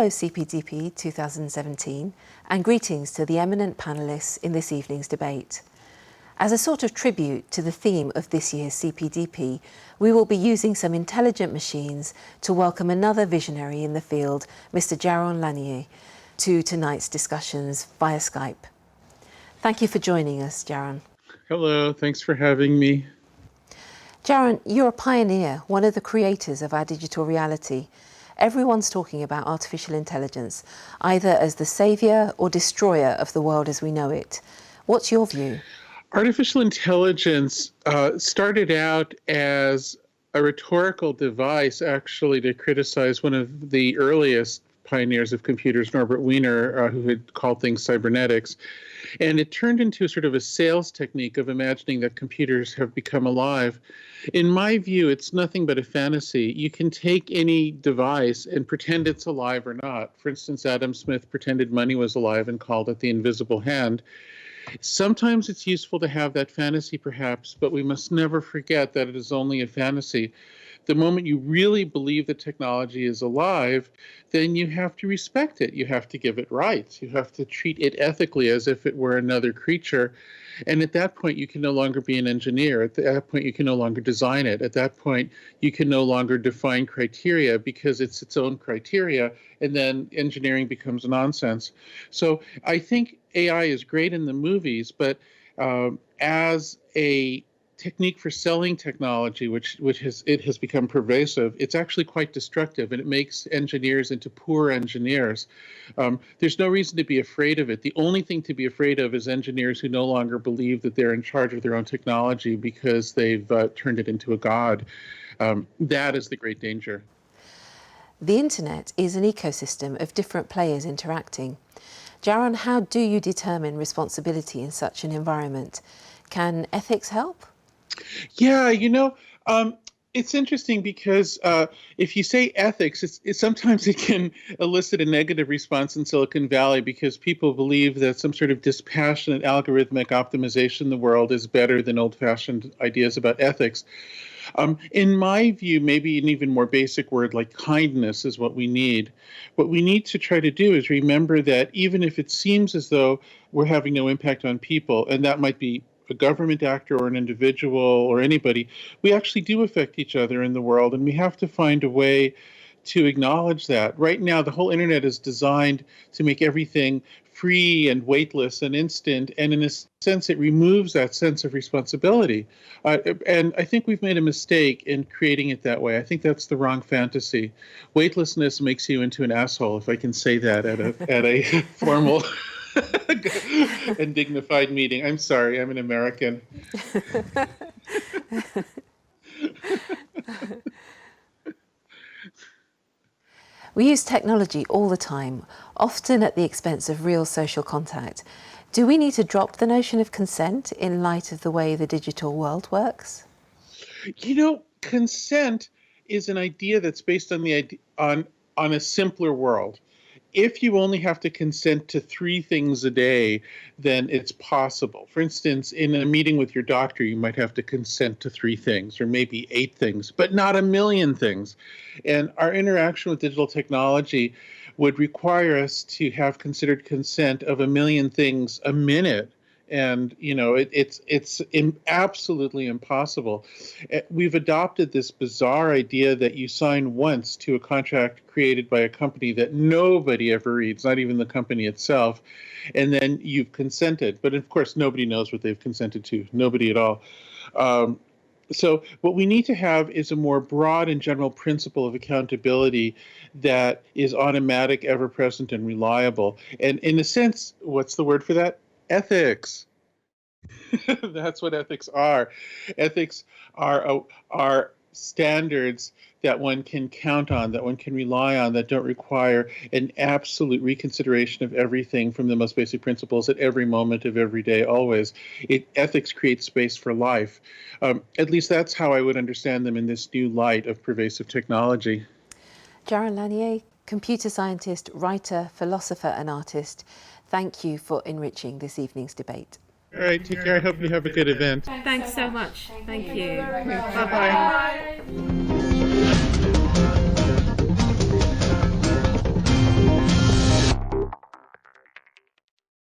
Hello CPDP 2017 and greetings to the eminent panellists in this evening's debate. As a sort of tribute to the theme of this year's CPDP, we will be using some intelligent machines to welcome another visionary in the field, Mr. Jaron Lanier, to tonight's discussions via Skype. Thank you for joining us, Jaron. Hello, thanks for having me. Jaron, you're a pioneer, one of the creators of our digital reality. Everyone's talking about artificial intelligence, either as the saviour or destroyer of the world as we know it. What's your view? Artificial intelligence started out as a rhetorical device, actually, to criticize one of the earliest pioneers of computers, Norbert Wiener, who had called things cybernetics. And it turned into sort of a sales technique of imagining that computers have become alive. In my view, it's nothing but a fantasy. You can take any device and pretend it's alive or not. For instance, Adam Smith pretended money was alive and called it the invisible hand. Sometimes it's useful to have that fantasy, perhaps, but we must never forget that it is only a fantasy. The moment you really believe that technology is alive, then you have to respect it. You have to give it rights. You have to treat it ethically as if it were another creature. And at that point, you can no longer be an engineer. At that point, you can no longer design it. At that point, you can no longer define criteria because it's its own criteria, and then engineering becomes nonsense. So I think AI is great in the movies, but as a technique for selling technology, which has become pervasive, it's actually quite destructive, and it makes engineers into poor engineers. There's no reason to be afraid of it. The only thing to be afraid of is engineers who no longer believe that they're in charge of their own technology because they've turned it into a god. That is the great danger. The internet is an ecosystem of different players interacting. Jaron, how do you determine responsibility in such an environment? Can ethics help? Yeah, it's interesting because if you say ethics, sometimes it can elicit a negative response in Silicon Valley because people believe that some sort of dispassionate algorithmic optimization in the world is better than old-fashioned ideas about ethics. In my view, maybe an even more basic word like kindness is what we need. What we need to try to do is remember that even if it seems as though we're having no impact on people, and that might be a government actor or an individual or anybody, we actually do affect each other in the world, and we have to find a way to acknowledge that. Right now, the whole internet is designed to make everything free and weightless and instant, and in a sense, it removes that sense of responsibility. And I think we've made a mistake in creating it that way. I think that's the wrong fantasy. Weightlessness makes you into an asshole, if I can say that at a formal and dignified meeting. I'm sorry, I'm an American. We use technology all the time, often at the expense of real social contact. Do we need to drop the notion of consent in light of the way the digital world works? Consent is an idea that's based on on a simpler world. If you only have to consent to 3 things a day, then it's possible. For instance, in a meeting with your doctor, you might have to consent to 3 things, or maybe 8 things, but not a million things. And our interaction with digital technology would require us to have considered consent of a million things a minute. And, it's absolutely impossible. We've adopted this bizarre idea that you sign once to a contract created by a company that nobody ever reads, not even the company itself, and then you've consented. But of course, nobody knows what they've consented to, nobody at all. So what we need to have is a more broad and general principle of accountability that is automatic, ever-present, and reliable. And in a sense, what's the word for that? Ethics. That's what ethics are. Ethics are standards that one can count on, that one can rely on, that don't require an absolute reconsideration of everything from the most basic principles at every moment of every day, always. Ethics creates space for life. At least that's how I would understand them in this new light of pervasive technology. Jaron Lanier, computer scientist, writer, philosopher and artist, thank you for enriching this evening's debate. All right, take care. I hope you have a good event. Thanks so much. Thank you. Bye-bye.